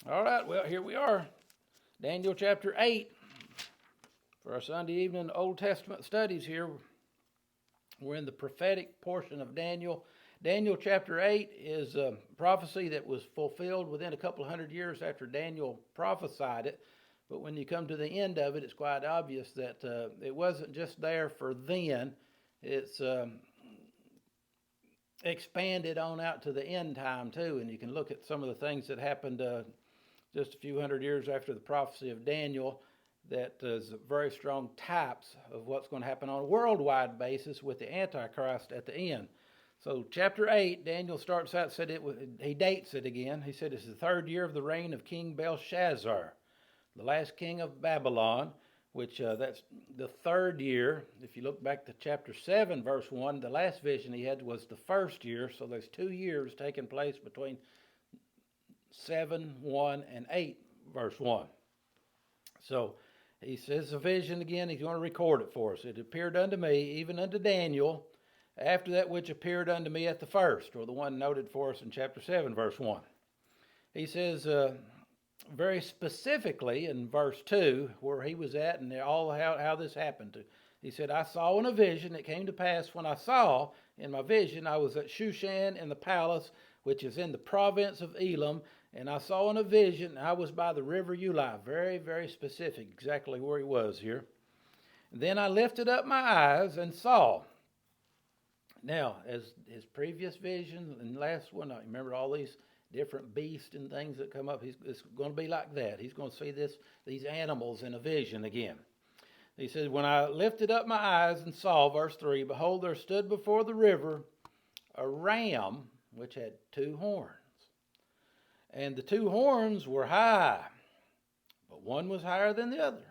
All right, well, here we are. Daniel chapter 8 for our Sunday evening Old Testament studies here. We're in the prophetic portion of Daniel. Daniel chapter 8 is a prophecy that was fulfilled within a couple of hundred years after Daniel prophesied it. But when you come to the end of it, it's quite obvious that it wasn't just there for then. It's expanded on out to the end time too. And you can look at some of the things that happened just a few hundred years after the prophecy of Daniel that is very strong types of what's going to happen on a worldwide basis with the Antichrist at the end. So chapter 8, Daniel starts out, he dates it again. He said it's the third year of the reign of King Belshazzar, the last king of Babylon, which that's the third year. If you look back to chapter 7, verse 1, the last vision he had was the first year. So there's 2 years taking place between 7, 1, and 8, verse 1. So he says the vision again, he's going to record it for us. It appeared unto me, even unto Daniel, after that which appeared unto me at the first, or the one noted for us in chapter 7, verse 1. He says very specifically in verse 2, where he was at and all how this happened to. He said, I saw in a vision, it came to pass when I saw in my vision, I was at Shushan in the palace, which is in the province of Elam, and I saw in a vision, I was by the river Ulai. Very, very specific, exactly where he was here. And then I lifted up my eyes and saw. Now, as his previous vision and last one, I remember all these different beasts and things that come up. It's going to be like that. He's going to see these animals in a vision again. He says, when I lifted up my eyes and saw, verse 3, behold, there stood before the river a ram which had 2 horns. And the 2 horns were high, but one was higher than the other.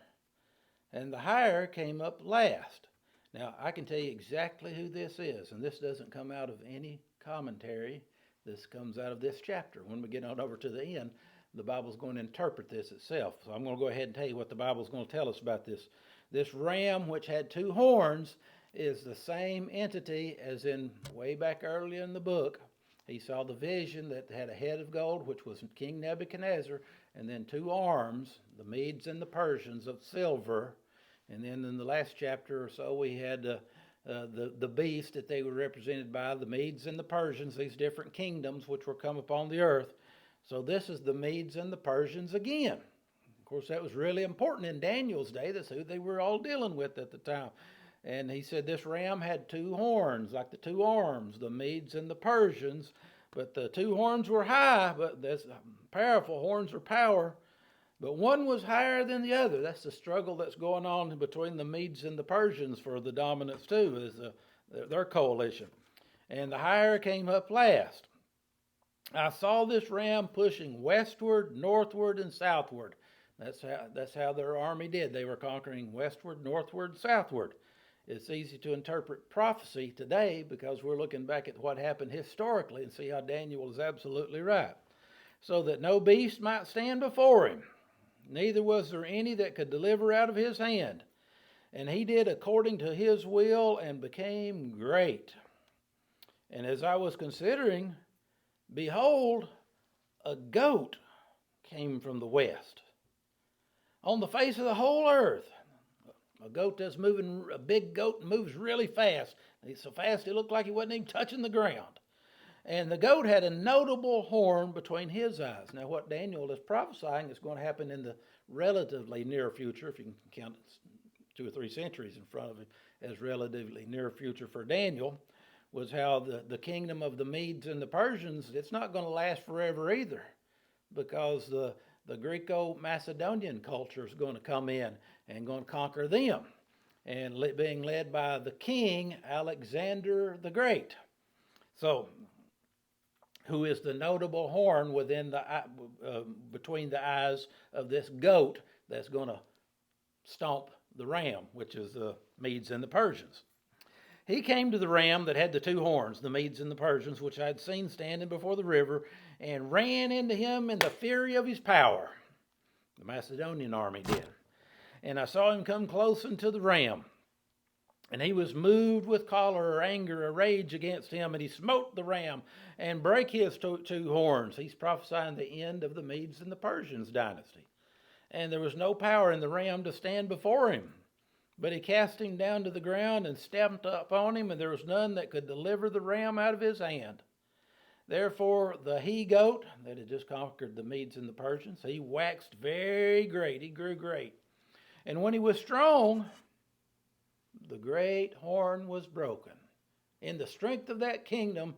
And the higher came up last. Now, I can tell you exactly who this is, and this doesn't come out of any commentary. This comes out of this chapter. When we get on over to the end, the Bible's going to interpret this itself. So I'm going to go ahead and tell you what the Bible's going to tell us about this. This ram, which had 2 horns, is the same entity as in way back early in the book. He saw the vision that had a head of gold, which was King Nebuchadnezzar, and then 2 arms, the Medes and the Persians, of silver. And then in the last chapter or so, we had the beast that they were represented by, the Medes and the Persians, these different kingdoms which were come upon the earth. So this is the Medes and the Persians again. Of course, that was really important in Daniel's day. That's who they were all dealing with at the time. And he said this ram had 2 horns, like the 2 arms, the Medes and the Persians. But the 2 horns were high, but that's powerful. Horns are power. But one was higher than the other. That's the struggle that's going on between the Medes and the Persians for the dominance too, is their coalition. And the higher came up last. I saw this ram pushing westward, northward, and southward. That's how their army did. They were conquering westward, northward, southward. It's easy to interpret prophecy today because we're looking back at what happened historically and see how Daniel was absolutely right. So that no beast might stand before him, neither was there any that could deliver out of his hand. And he did according to his will and became great. And as I was considering, behold, a goat came from the west. On the face of the whole earth, a goat that's moving, a big goat moves really fast. He's so fast it looked like he wasn't even touching the ground. And the goat had a notable horn between his eyes. Now what Daniel is prophesying is going to happen in the relatively near future, if you can count 2 or 3 centuries in front of it as relatively near future for Daniel, was how the kingdom of the Medes and the Persians, it's not going to last forever either, because the Greco-Macedonian culture is going to come in and going to conquer them, and being led by the king Alexander the Great. So, who is the notable horn within between the eyes of this goat that's going to stomp the ram, which is the Medes and the Persians. He came to the ram that had the 2 horns, the Medes and the Persians, which I had seen standing before the river, and ran into him in the fury of his power. The Macedonian army did. And I saw him come close unto the ram. And he was moved with choler or anger or rage against him, and he smote the ram and brake his two horns. He's prophesying the end of the Medes and the Persians dynasty. And there was no power in the ram to stand before him. But he cast him down to the ground and stamped upon him, and there was none that could deliver the ram out of his hand. Therefore the he-goat that had just conquered the Medes and the Persians, he waxed very great, he grew great. And when he was strong, the great horn was broken. In the strength of that kingdom,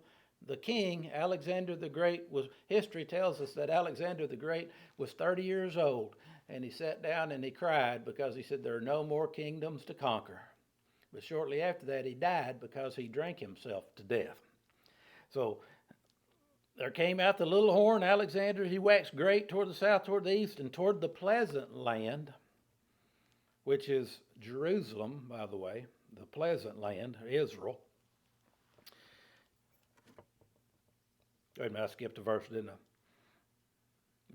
the king, Alexander the Great, history tells us that Alexander the Great was 30 years old. And he sat down and he cried because he said, there are no more kingdoms to conquer. But shortly after that, he died because he drank himself to death. So there came out the little horn, Alexander. He waxed great toward the south, toward the east, and toward the pleasant land, which is Jerusalem, by the way, the pleasant land, Israel. Wait a minute, I skipped a verse, didn't I?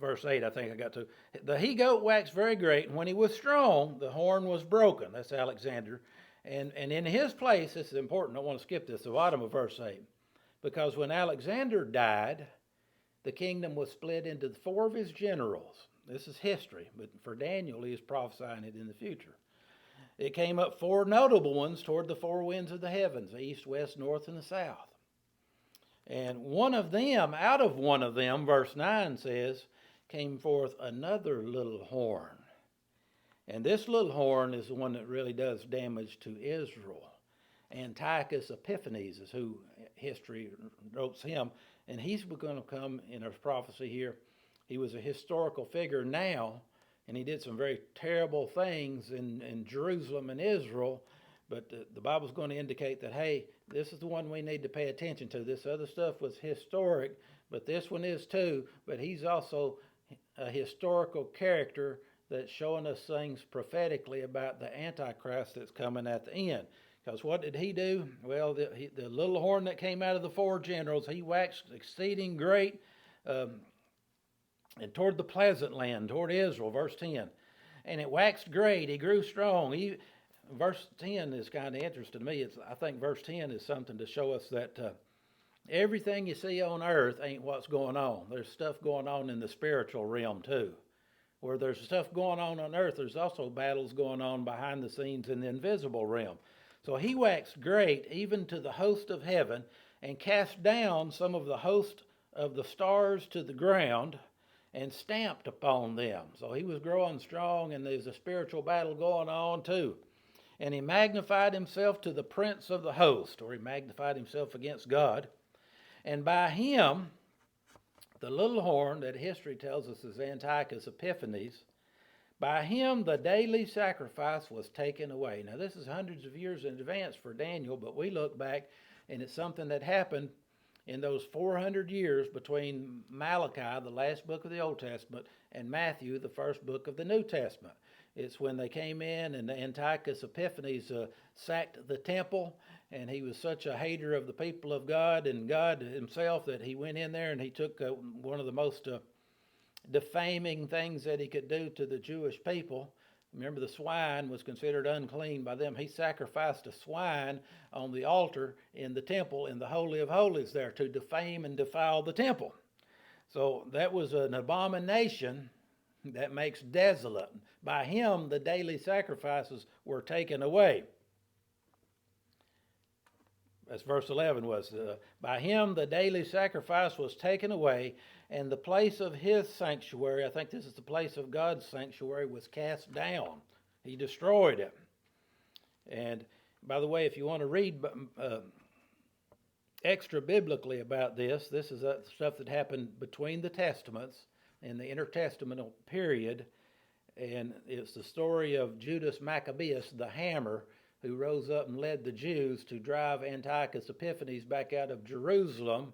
Verse 8, I think I got to. The he-goat waxed very great, and when he was strong, the horn was broken. That's Alexander. And in his place, this is important, I don't want to skip this, the bottom of verse 8. Because when Alexander died, the kingdom was split into 4 of his generals. This is history, but for Daniel, he is prophesying it in the future. It came up 4 notable ones toward the 4 winds of the heavens, the east, west, north, and the south. And out of one of them, verse 9 says, came forth another little horn. And this little horn is the one that really does damage to Israel. Antiochus Epiphanes is who history notes him. And he's going to come in a prophecy here. He was a historical figure now, and he did some very terrible things in Jerusalem and Israel. But the Bible's going to indicate that, hey, this is the one we need to pay attention to. This other stuff was historic, but this one is too. But he's also a historical character that's showing us things prophetically about the Antichrist that's coming at the end. Because what did he do? Well, the little horn that came out of the 4 generals, he waxed exceeding great and toward the pleasant land, toward Israel, verse 10. And it waxed great, he grew strong. Verse 10 is kind of interesting to me. I think verse 10 is something to show us that everything you see on earth ain't what's going on. There's stuff going on in the spiritual realm too. Where there's stuff going on earth, there's also battles going on behind the scenes in the invisible realm. So he waxed great even to the host of heaven and cast down some of the host of the stars to the ground and stamped upon them. So he was growing strong, and there's a spiritual battle going on too. And he magnified himself to the prince of the host, or he magnified himself against God. And by him, the little horn that history tells us is Antiochus Epiphanes, by him the daily sacrifice was taken away. Now this is hundreds of years in advance for Daniel, but we look back and it's something that happened in those 400 years between Malachi, the last book of the Old Testament, and Matthew, the first book of the New Testament. It's when they came in and Antiochus Epiphanes sacked the temple, and he was such a hater of the people of God and God himself that he went in there and he took one of the most defaming things that he could do to the Jewish people. Remember, the swine was considered unclean by them. He sacrificed a swine on the altar in the temple in the Holy of Holies there to defame and defile the temple. So that was an abomination that makes desolate. By him, the daily sacrifices were taken away. As verse 11 was, by him the daily sacrifice was taken away, and the place of his sanctuary, I think this is the place of God's sanctuary, was cast down. He destroyed it. And by the way, if you want to read extra biblically about this is stuff that happened between the Testaments in the intertestamental period. And it's the story of Judas Maccabeus, the hammer, who rose up and led the Jews to drive Antiochus Epiphanes back out of Jerusalem.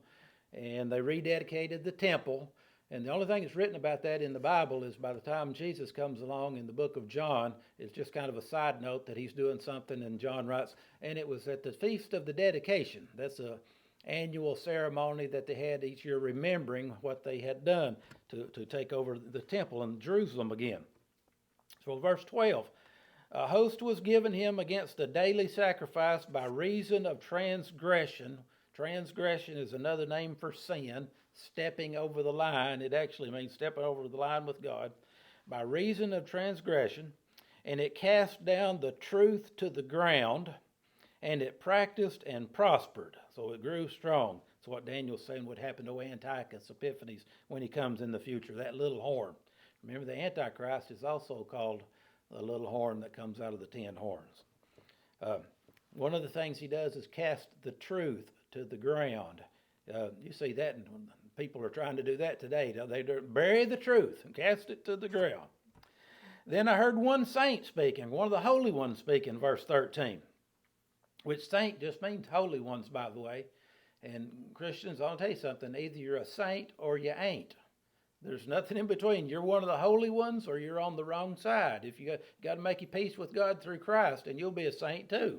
And they rededicated the temple. And the only thing that's written about that in the Bible is by the time Jesus comes along in the book of John, it's just kind of a side note that he's doing something, and John writes, and it was at the Feast of the Dedication. That's a annual ceremony that they had each year remembering what they had done to take over the temple in Jerusalem again. So verse 12, A host was given him against a daily sacrifice by reason of transgression. Transgression is another name for sin, stepping over the line. It actually means stepping over the line with God. By reason of transgression, and it cast down the truth to the ground, and it practiced and prospered. So it grew strong. That's what Daniel's saying would happen to Antiochus Epiphanes when he comes in the future, that little horn. Remember, the Antichrist is also called the little horn that comes out of the 10 horns. One of the things he does is cast the truth to the ground. You see that, and people are trying to do that today. They bury the truth and cast it to the ground. Then I heard one saint speaking, one of the holy ones speaking, verse 13. Which saint just means holy ones, by the way. And Christians, I'll tell you something, either you're a saint or you ain't. There's nothing in between. You're one of the holy ones or you're on the wrong side. If you got to make your peace with God through Christ, and you'll be a saint too.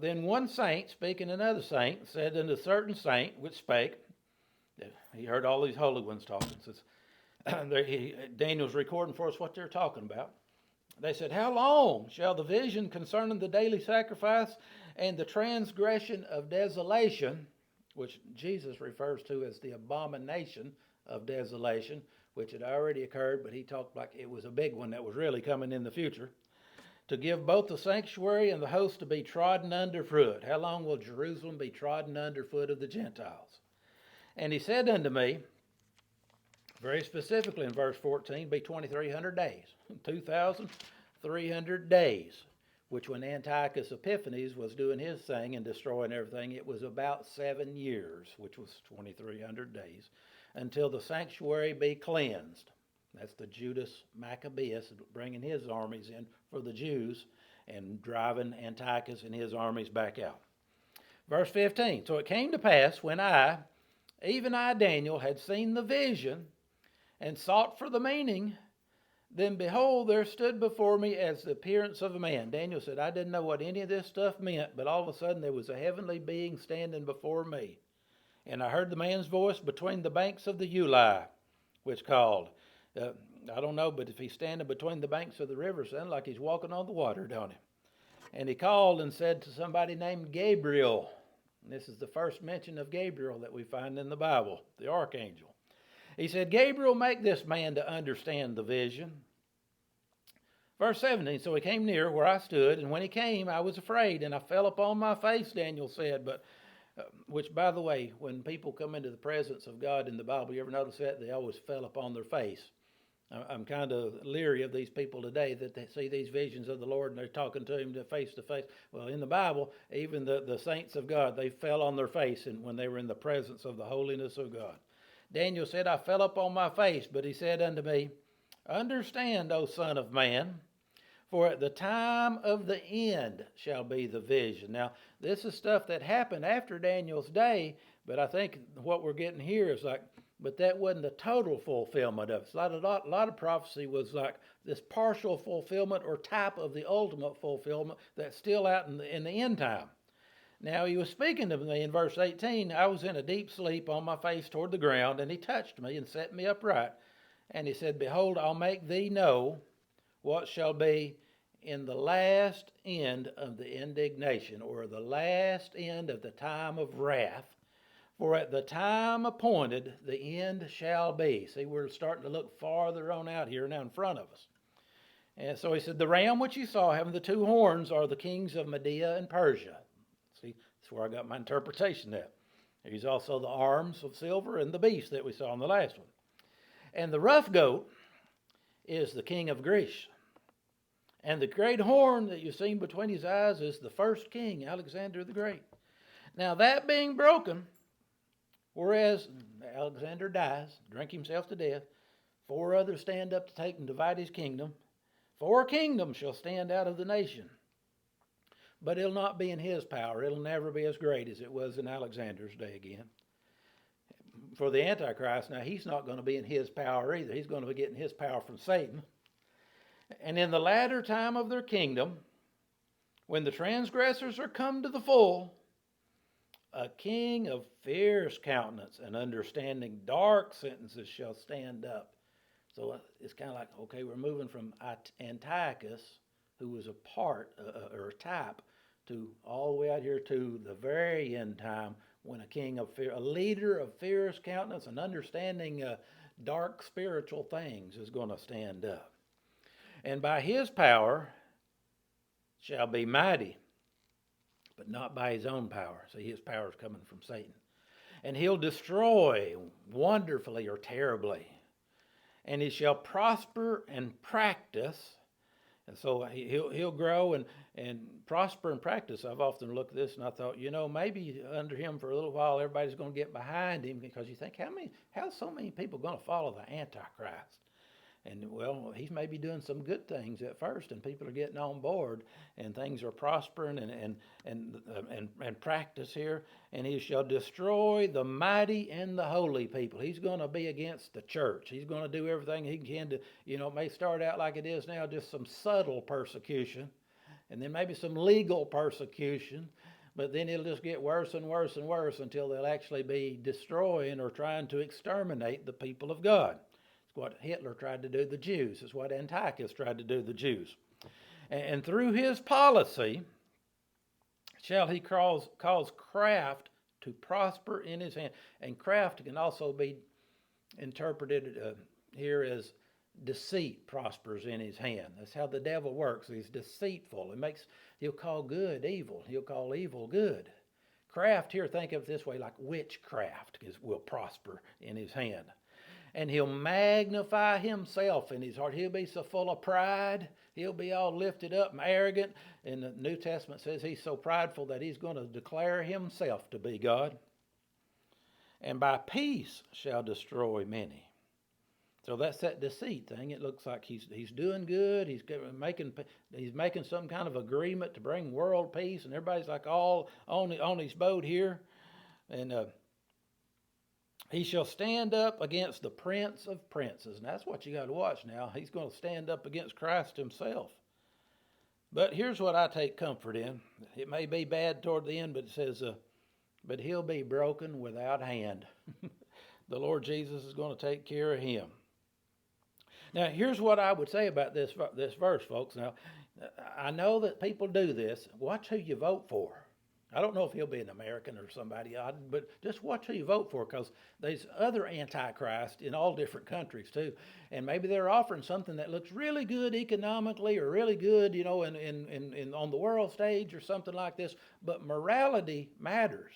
Then one saint, speaking another saint, said unto a certain saint which spake, he heard all these holy ones talking. Says, Daniel's recording for us what they're talking about. They said, how long shall the vision concerning the daily sacrifice and the transgression of desolation, which Jesus refers to as the abomination of desolation, which had already occurred, but he talked like it was a big one that was really coming in the future, to give both the sanctuary and the host to be trodden underfoot. How long will Jerusalem be trodden underfoot of the Gentiles? And he said unto me, very specifically in verse 14, be 2,300 days, 2,300 days, which when Antiochus Epiphanes was doing his thing and destroying everything, it was about 7 years, which was 2,300 days, until the sanctuary be cleansed. That's the Judas Maccabeus bringing his armies in for the Jews and driving Antiochus and his armies back out. Verse 15, so it came to pass when I, even I, Daniel, had seen the vision and sought for the meaning, then behold, there stood before me as the appearance of a man. Daniel said, I didn't know what any of this stuff meant, but all of a sudden there was a heavenly being standing before me. And I heard the man's voice between the banks of the Uli, which called. I don't know, but if he's standing between the banks of the river, it sounds like he's walking on the water, don't he? And he called and said to somebody named Gabriel. And this is the first mention of Gabriel that we find in the Bible, the archangel. He said, Gabriel, make this man to understand the vision. Verse 17, so he came near where I stood, and when he came, I was afraid, and I fell upon my face, Daniel said, but which, by the way, when people come into the presence of God in the Bible, you ever notice that? They always fell upon their face. I'm kind of leery of these people today that they see these visions of the Lord and they're talking to him face to face. Well, in the Bible, even the saints of God, they fell on their face when they were in the presence of the holiness of God. Daniel said, I fell upon my face, but he said unto me, understand, O son of man, for at the time of the end shall be the vision. Now, this is stuff that happened after Daniel's day, but I think what we're getting here is like, but that wasn't the total fulfillment of it. A lot of prophecy was like this partial fulfillment or type of the ultimate fulfillment that's still out in the end time. Now, he was speaking to me in verse 18. I was in a deep sleep on my face toward the ground, and he touched me and set me upright. And he said, behold, I'll make thee know what shall be in the last end of the indignation, or the last end of the time of wrath. For at the time appointed, the end shall be. See, we're starting to look farther on out here now in front of us. And so he said, the ram which you saw having the 2 horns are the kings of Media and Persia. See, that's where I got my interpretation at. He's also the arms of silver and the beast that we saw in the last one. And the rough goat is the king of Greece. And the great horn that you've seen between his eyes is the first king, Alexander the Great. Now that being broken, whereas Alexander dies, drink himself to death, 4 others stand up to take and divide his kingdom. 4 kingdoms shall stand out of the nation. But it'll not be in his power. It'll never be as great as it was in Alexander's day again. For the Antichrist, now he's not going to be in his power either. He's going to be getting his power from Satan. And in the latter time of their kingdom, when the transgressors are come to the full, a king of fierce countenance and understanding dark sentences shall stand up. So it's kind of like, okay, we're moving from Antiochus who was a part or a type to all the way out here to the very end time when a king of fear, a leader of fierce countenance and understanding dark spiritual things is going to stand up. And by his power shall be mighty, but not by his own power. See, his power is coming from Satan. And he'll destroy wonderfully or terribly. And he shall prosper and practice. And so he'll grow and prosper and practice. I've often looked at this and I thought, maybe under him for a little while everybody's going to get behind him, because you think, how's so many people going to follow the Antichrist? And well, he's maybe doing some good things at first, and people are getting on board, and things are prospering and practice here. And he shall destroy the mighty and the holy people. He's going to be against the church. He's going to do everything he can to, it may start out like it is now, just some subtle persecution, and then maybe some legal persecution. But then it'll just get worse and worse and worse until they'll actually be destroying or trying to exterminate the people of God. What Hitler tried to do the Jews. It's what Antichrist tried to do the Jews. And through his policy shall he cause craft to prosper in his hand. And craft can also be interpreted here as deceit prospers in his hand. That's how the devil works. He's deceitful. He'll call good evil. He'll call evil good. Craft here, think of it this way, like witchcraft will prosper in his hand. And he'll magnify himself in his heart. He'll be so full of pride. He'll be all lifted up and arrogant. And the New Testament says he's so prideful that he's going to declare himself to be God. And by peace shall destroy many. So that's that deceit thing. It looks like he's doing good. He's making some kind of agreement to bring world peace, and everybody's like all on his boat here. And he shall stand up against the prince of princes. And that's what you got to watch now. He's going to stand up against Christ himself. But here's what I take comfort in. It may be bad toward the end, but it says, but he'll be broken without hand. The Lord Jesus is going to take care of him. Now, here's what I would say about this verse, folks. Now, I know that people do this. Watch who you vote for. I don't know if he'll be an American or somebody, but just watch who you vote for, because there's other antichrists in all different countries too, and maybe they're offering something that looks really good economically or really good, in on the world stage or something like this. But morality matters.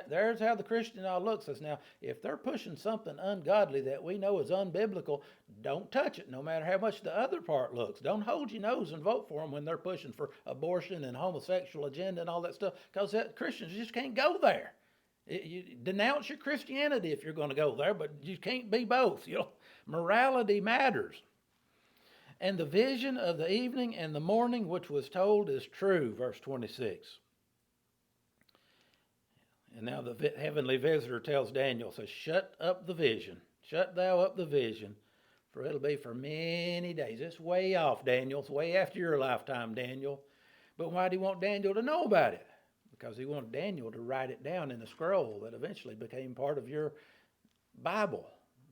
There's how the Christian all looks. Says now, if they're pushing something ungodly that we know is unbiblical, don't touch it, no matter how much the other part looks. Don't hold your nose and vote for them when they're pushing for abortion and homosexual agenda and all that stuff, because Christians just can't go there. You denounce your Christianity if you're going to go there, but you can't be both. Morality matters. And the vision of the evening and the morning which was told is true, verse 26. And now the heavenly visitor tells Daniel, says, shut up the vision. Shut thou up the vision, for it'll be for many days. It's way off, Daniel. It's way after your lifetime, Daniel. But why do you want Daniel to know about it? Because he wanted Daniel to write it down in a scroll that eventually became part of your Bible,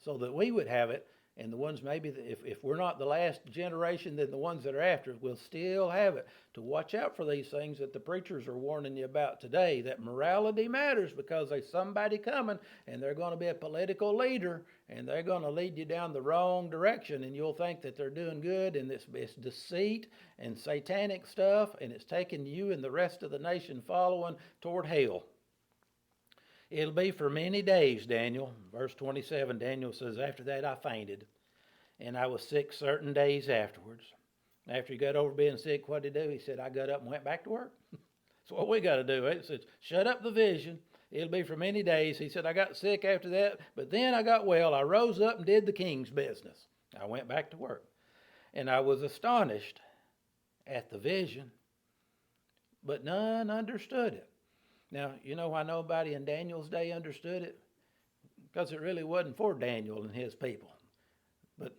so that we would have it. And the ones maybe, if we're not the last generation, then the ones that are after will still have it. To watch out for these things that the preachers are warning you about today, that morality matters, because there's somebody coming and they're going to be a political leader and they're going to lead you down the wrong direction, and you'll think that they're doing good, and it's deceit and satanic stuff, and it's taking you and the rest of the nation following toward hell. It'll be for many days, Daniel. Verse 27, Daniel says, after that I fainted, and I was sick certain days afterwards. After he got over being sick, what did he do? He said, I got up and went back to work. That's what we got to do. It says, shut up the vision. It'll be for many days. He said, I got sick after that, but then I got well. I rose up and did the king's business. I went back to work. And I was astonished at the vision, but none understood it. Now, you know why nobody in Daniel's day understood it? Because it really wasn't for Daniel and his people. But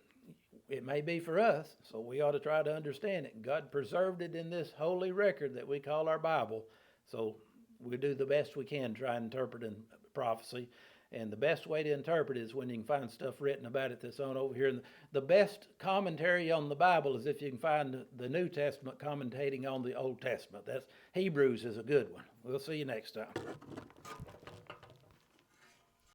it may be for us, so we ought to try to understand it. God preserved it in this holy record that we call our Bible, so we do the best we can try and interpret prophecy. And the best way to interpret it is when you can find stuff written about it that's on over here. And the best commentary on the Bible is if you can find the New Testament commentating on the Old Testament. That's Hebrews is a good one. We'll see you next time.